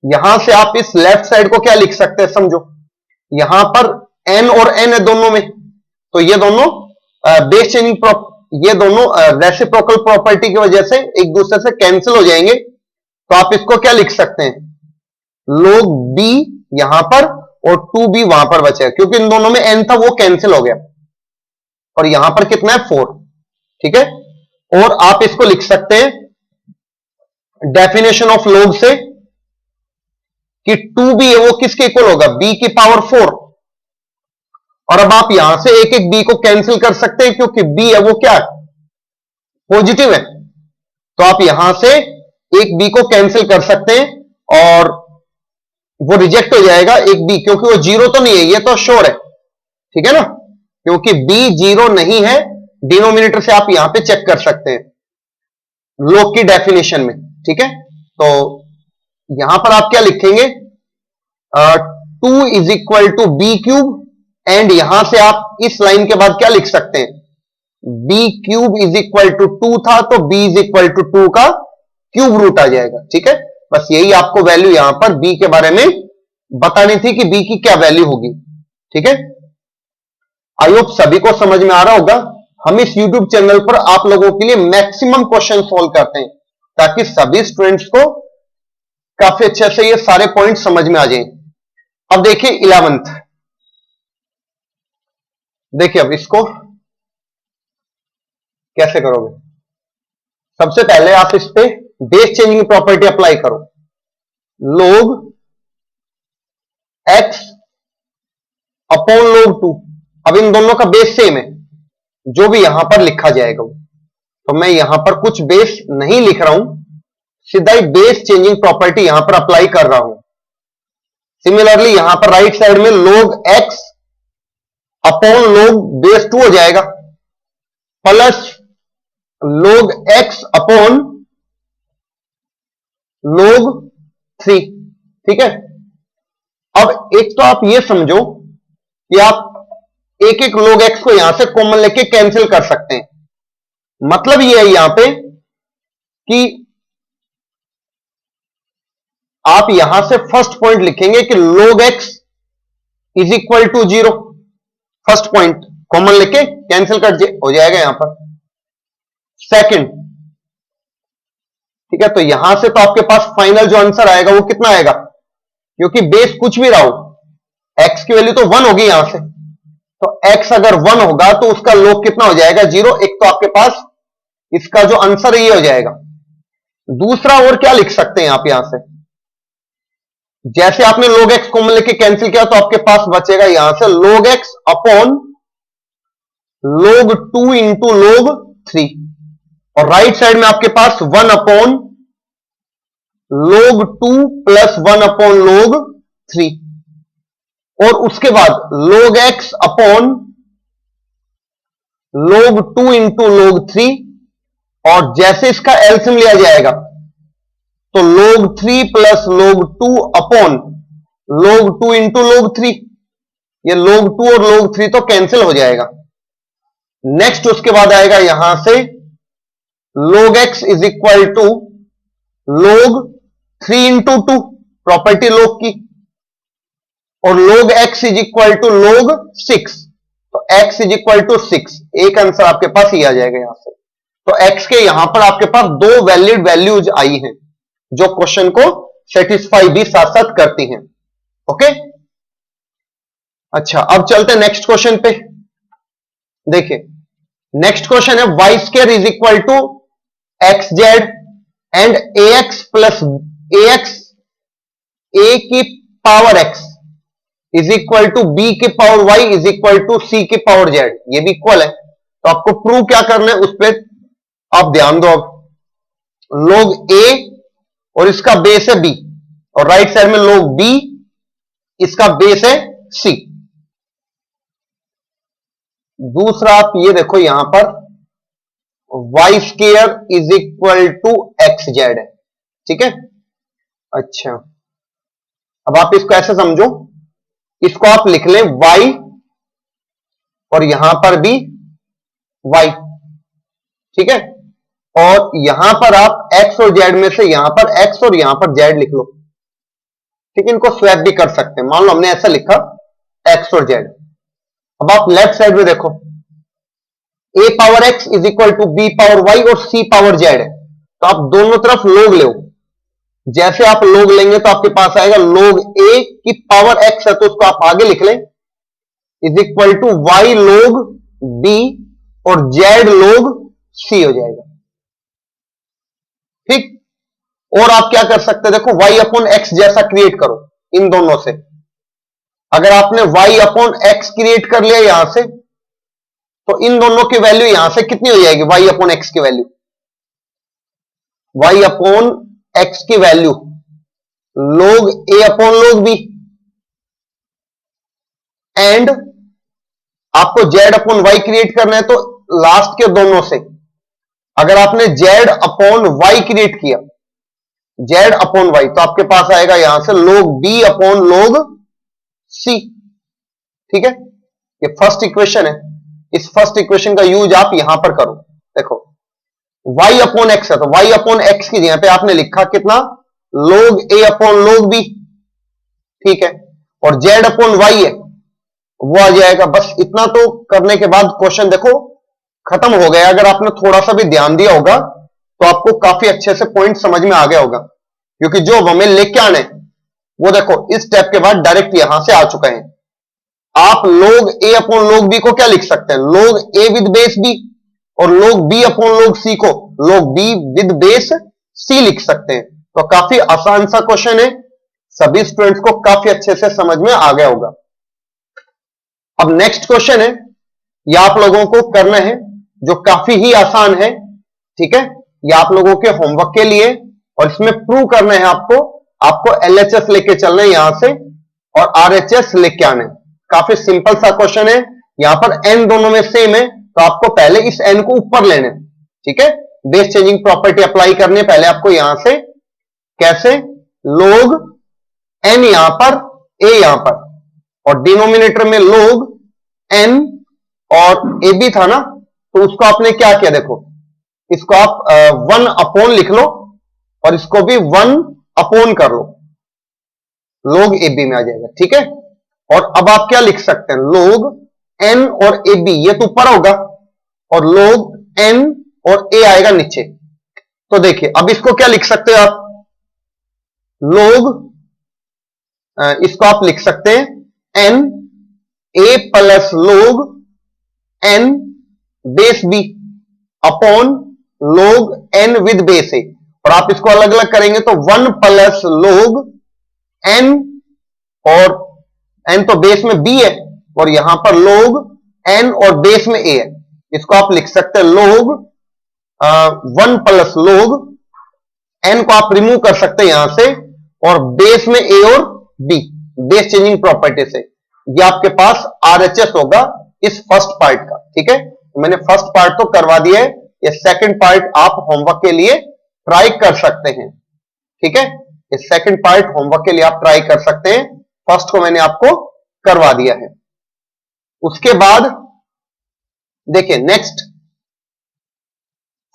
यहां से आप इस लेफ्ट साइड को क्या लिख सकते हैं, समझो यहां पर n और n है दोनों में, तो ये दोनों बेस चेंजिंग ये दोनों रेसिप्रोकल प्रॉपर्टी की वजह से एक दूसरे से कैंसिल हो जाएंगे। तो आप इसको क्या लिख सकते हैं, log b यहां पर और 2b वहां पर बचे, क्योंकि इन दोनों में n था वो कैंसिल हो गया, और यहां पर कितना है 4, ठीक है। और आप इसको लिख सकते हैं डेफिनेशन ऑफ log से कि 2b है वो किसके इक्वल होगा, b की पावर 4। और अब आप यहां से एक एक b को कैंसिल कर सकते हैं, क्योंकि b है वो क्या है, पॉजिटिव है। तो आप यहां से एक b को कैंसिल कर सकते हैं, और वो रिजेक्ट हो जाएगा एक b, क्योंकि वो जीरो तो नहीं है, ये तो श्योर है, ठीक है ना। क्योंकि b जीरो नहीं है, डिनोमिनेटर से आप यहां पे चेक कर सकते हैं log की डेफिनेशन में, ठीक है। तो यहां पर आप क्या लिखेंगे, 2 is equal to b cube, and यहां से आप इस लाइन के बाद क्या लिख सकते हैं, b cube is equal to 2 था, तो b इज इक्वल टू 2 का क्यूब रूट आ जाएगा, ठीक है। बस यही आपको वैल्यू यहां पर b के बारे में बतानी थी कि b की क्या वैल्यू होगी, ठीक है। आई होप सभी को समझ में आ रहा होगा। हम इस YouTube चैनल पर आप लोगों के लिए मैक्सिमम क्वेश्चन सॉल्व करते हैं, ताकि सभी स्टूडेंट्स को काफी अच्छे से ये सारे पॉइंट समझ में आ जाएं। अब देखिए 11th, देखिए अब इसको कैसे करोगे। सबसे पहले आप इस पे बेस चेंजिंग प्रॉपर्टी अप्लाई करो, log x अपॉन log 2। अब इन दोनों का बेस सेम है, जो भी यहां पर लिखा जाएगा वो, तो मैं यहां पर कुछ बेस नहीं लिख रहा हूं, सीधा ही बेस चेंजिंग प्रॉपर्टी यहां पर अप्लाई कर रहा हूं। सिमिलरली यहां पर राइट साइड में log x upon log base 2 हो जाएगा, plus log x upon log 3, ठीक है। अब एक तो आप ये समझो कि आप एक एक log x को यहां से कॉमन लेके कैंसिल कर सकते हैं। मतलब ये है यहां पे कि आप यहां से फर्स्ट पॉइंट लिखेंगे कि log x is equal to 0। First point common लेके कैंसिल कर हो जाएगा यहां पर। सेकंड, ठीक है, तो यहां से तो आपके पास फाइनल जो आंसर आएगा वो कितना आएगा, क्योंकि बेस कुछ भी रहा हो, x की वैल्यू तो 1 होगी यहां से, तो x अगर 1 होगा तो उसका log कितना हो जाएगा, 0। एक तो आपके पास इसका जो आंसर है ये हो जाएगा। दूसरा और क्या लिख सकते हैं आप यहां से, जैसे आपने log x कॉमन लेके कैंसिल किया तो आपके पास बचेगा यहां से log x upon log 2 into log 3, और राइट साइड में आपके पास 1 upon log 2 plus 1 upon log 3, और उसके बाद log x upon log 2 into log 3, और जैसे इसका एलसीएम लिया जाएगा तो log 3 plus log 2 upon log 2 into log 3, ये log 2 और log 3 तो कैंसिल हो जाएगा। नेक्स्ट उसके बाद आएगा यहां से log x is equal to log 3 into 2, property log की, और log x is equal to log 6, तो x इज इक्वल टू 6। एक आंसर आपके पास ही आ जाएगा यहां से। तो x के यहां पर आपके पास दो वैलिड वैल्यूज आई हैं जो क्वेश्चन को सेटिस्फाई भी साथ साथ करती हैं। ओके, अच्छा, अब चलते हैं नेक्स्ट क्वेश्चन पे। देखिए, नेक्स्ट क्वेश्चन है y square is equal to x z and a x plus a x a की power x is equal to b की power y is equal to c की पावर जेड, ये भी equal है। तो आपको prove क्या करना है उस पर आप ध्यान दो। अब log a और इसका बेस है b, और राइट साइड में log b, इसका बेस है c। दूसरा आप ये देखो यहां पर y square is equal to x z है, ठीक है। अच्छा, अब आप इसको ऐसे समझो, इसको आप लिख लें y और यहां पर भी y, ठीक है, और यहां पर आप x और z में से यहां पर x और यहां पर z लिख लो, ठीक है। इनको स्वैप भी कर सकते हैं, मान लो हमने ऐसा लिखा x और z। अब आप लेफ्ट साइड में देखो a power x is equal to b power y और c पावर z है, तो आप दोनों तरफ log लो। जैसे आप log लेंगे तो आपके पास आएगा log a की पावर x है, तो उसको आप आगे लिख लें is equal to y log b और z log c हो जाएगा, ठीक। और आप क्या कर सकते हैं, देखो y अपॉन x जैसा क्रिएट करो इन दोनों से। अगर आपने y अपॉन x क्रिएट कर लिया यहां से, तो इन दोनों की वैल्यू यहां से कितनी हो जाएगी, y अपॉन x की वैल्यू, y अपॉन x की value log a upon log b, and आपको z अपॉन y क्रिएट करना है, तो लास्ट के दोनों से अगर आपने z अपॉन y क्रिएट किया, z अपॉन y, तो आपके पास आएगा यहां से log b upon log c, ठीक है। ये फर्स्ट इक्वेशन है, इस फर्स्ट इक्वेशन का यूज आप यहां पर करो। देखो y अपॉन x है, तो y अपॉन x की जगह पे आपने लिखा कितना, log a upon log b, ठीक है, और z अपॉन y है वो आ जाएगा। बस इतना तो करने के बाद क्वेश्चन देखो खत्म हो गया। अगर आपने थोड़ा सा भी ध्यान दिया होगा तो आपको काफी अच्छे से पॉइंट समझ में आ गया होगा, क्योंकि जो हमें लेके आने वो देखो इस स्टेप के बाद डायरेक्ट यहां से आ चुका है। आप log a upon log b को क्या लिख सकते हैं, log a with base b, और log b upon log c को log b with base c लिख सकते हैं। तो काफी आसान सा क्वेश्चन है, सभी स्टूडेंट्स को काफी अच्छे से समझ में आ गया होगा। अब नेक्स्ट क्वेश्चन है, यह आप लोगों को करना है जो काफी ही आसान है, ठीक है। यह आप लोगों के होमवर्क के लिए, और इसमें प्रूव करना है आपको LHS लेके चलना है यहां से, और RHS लेके आना है। काफी सिंपल सा क्वेश्चन है, यहां पर n दोनों में सेम है, तो आपको पहले इस n को ऊपर लेना है, ठीक है। बेस चेंजिंग प्रॉपर्टी अप्लाई करने पहले आपको यहां से कैसे, log n यहां पर, a यहां पर, और डिनोमिनेटर में log एन और ए बी था ना, तो उसको आपने क्या किया, देखो इसको आप 1 अपॉन लिख लो और इसको भी 1 अपॉन कर लो, log ए बी में आ जाएगा, ठीक है। और अब आप क्या लिख सकते हैं, log एन और ए बी, ये तो ऊपर होगा, और log एन और ए आएगा नीचे। तो देखिए अब इसको क्या लिख सकते हो आप, log, इसको आप लिख सकते हैं n a plus log n base b upon log n with base a, और आप इसको अलग अलग करेंगे तो 1 प्लस log एन, और एन तो बेस में बी है और यहां पर log एन और बेस में ए है, इसको आप लिख सकते हैं log 1 प्लस log एन को आप रिमूव कर सकते हैं यहां से, और बेस में ए और बी, बेस चेंजिंग प्रॉपर्टी से ये आपके पास आरएचएस होगा इस फर्स्ट पार्ट का, ठीक है। मैंने फर्स्ट पार्ट तो करवा दिया है, ये सेकंड पार्ट आप होमवर्क के लिए ट्राई कर सकते हैं, ठीक है। ये सेकंड पार्ट होमवर्क के लिए आप ट्राई कर सकते हैं, फर्स्ट को मैंने आपको करवा दिया है। उसके बाद देखिए नेक्स्ट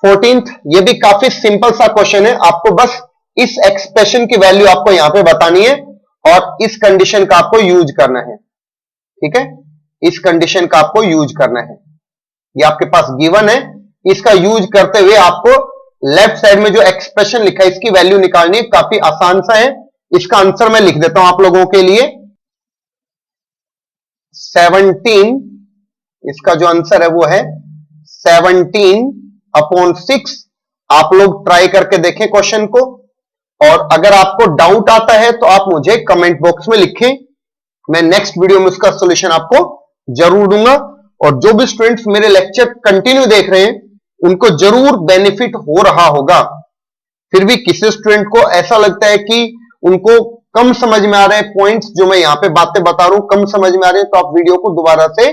14th, ये भी काफी सिंपल सा क्वेश्चन है, आपको बस इस एक्सप्रेशन की वैल्यू आपको यहां पे बतानी है और इस कंडीशन का आपको यूज करना है, ठीक है। इस कंडीशन का आपको यूज करना है, ये आपके पास गिवन है, इसका यूज करते हुए आपको लेफ्ट साइड में जो एक्सप्रेशन लिखा है इसकी वैल्यू निकालनी है, काफी आसान सा है। इसका आंसर मैं लिख देता हूं आप लोगों के लिए, 17, इसका जो आंसर है वो है 17/6। आप लोग ट्राई करके देखें क्वेश्चन को, और अगर आपको डाउट आता है तो आप मुझे कमेंट बॉक्स में लिखें, मैं नेक्स्ट वीडियो में उसका सॉल्यूशन आपको जरूर दूंगा। और जो भी स्टूडेंट्स मेरे लेक्चर कंटिन्यू देख रहे हैं उनको जरूर बेनिफिट हो रहा होगा। फिर भी किसी स्टूडेंट को ऐसा लगता है कि उनको कम समझ में आ रहे हैं पॉइंट्स, जो मैं यहां पे बातें बता रहा हूं कम समझ में आ रहे हैं, तो आप वीडियो को दोबारा से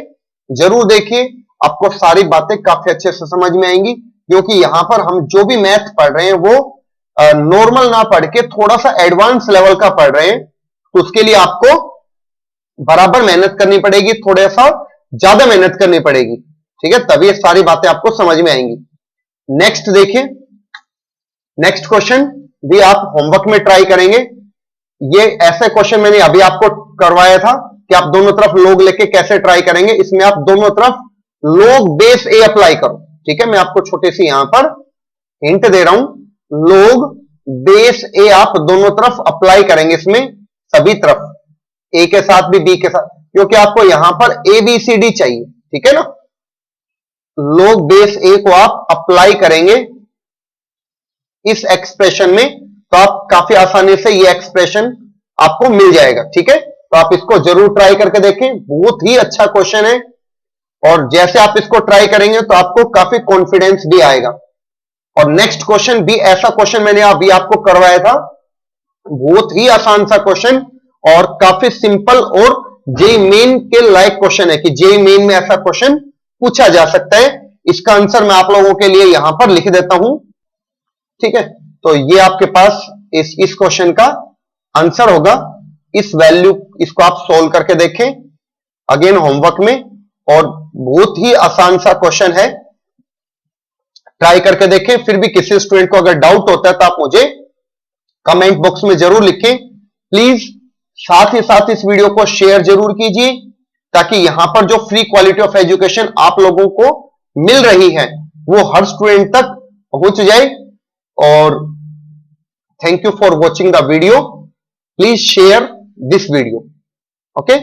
जरूर देखिए, आपको सारी बातें काफी अच्छे से समझ में आएंगी। क्योंकि यहां पर हम जो भी मैथ पढ़ रहे हैं वो नॉर्मल ना पढ़ के थोड़ा सा एडवांस लेवल का पढ़ रहे हैं, तो उसके लिए आपको बराबर मेहनत करनी पड़ेगी, थोड़ा सा ज्यादा मेहनत करनी पड़ेगी, ठीक है, तभी ये सारी बातें आपको समझ में आएंगी। नेक्स्ट देखिए, नेक्स्ट क्वेश्चन भी आप होमवर्क में ट्राई करेंगे। ये ऐसे क्वेश्चन मैंने अभी आपको करवाया था कि आप दोनों तरफ log लेके कैसे ट्राई करेंगे, इसमें आप दोनों तरफ log बेस ए अप्लाई करो, ठीक है। मैं आपको छोटी सी यहां पर हिंट दे रहा हूं, log बेस ए आप दोनों तरफ अप्लाई करेंगे, इसमें सभी तरफ, ए के साथ भी बी के साथ, क्योंकि आपको यहां पर ए बी सी डी चाहिए, ठीक है ना। log बेस ए को आप अप्लाई करेंगे इस एक्सप्रेशन में, तो आप काफी आसानी से ये एक्सप्रेशन आपको मिल जाएगा, ठीक है। तो आप इसको जरूर ट्राई करके देखें, बहुत ही अच्छा क्वेश्चन है, और जैसे आप इसको ट्राई करेंगे तो आपको काफी कॉन्फिडेंस भी आएगा। और नेक्स्ट क्वेश्चन भी ऐसा क्वेश्चन मैंने अभी आपको करवाया था, बहुत ही आसान सा क्वेश्चन और काफी सिंपल, और जेईई मेन के लायक क्वेश्चन है कि जेईई मेन में ऐसा क्वेश्चन पूछा जा सकता है। इसका आंसर मैं आप लोगों के लिए यहां पर लिख देता हूं, ठीक है। तो ये आपके पास इस क्वेश्चन का आंसर होगा, इस वैल्यू, इसको आप सोल्व करके देखें अगेन होमवर्क में, और बहुत ही आसान सा क्वेश्चन है, ट्राई करके देखें। फिर भी किसी स्टूडेंट को अगर डाउट होता है तो आप मुझे कमेंट बॉक्स में जरूर लिखें प्लीज। साथ ही साथ इस वीडियो को शेयर जरूर कीजिए, ताकि यहां पर जो फ्री क्वालिटी ऑफ एजुकेशन आप लोगों को मिल रही है वो हर स्टूडेंट तक पहुंच जाए। और thank you for watching the video, please share this video, okay.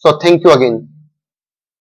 So thank you again.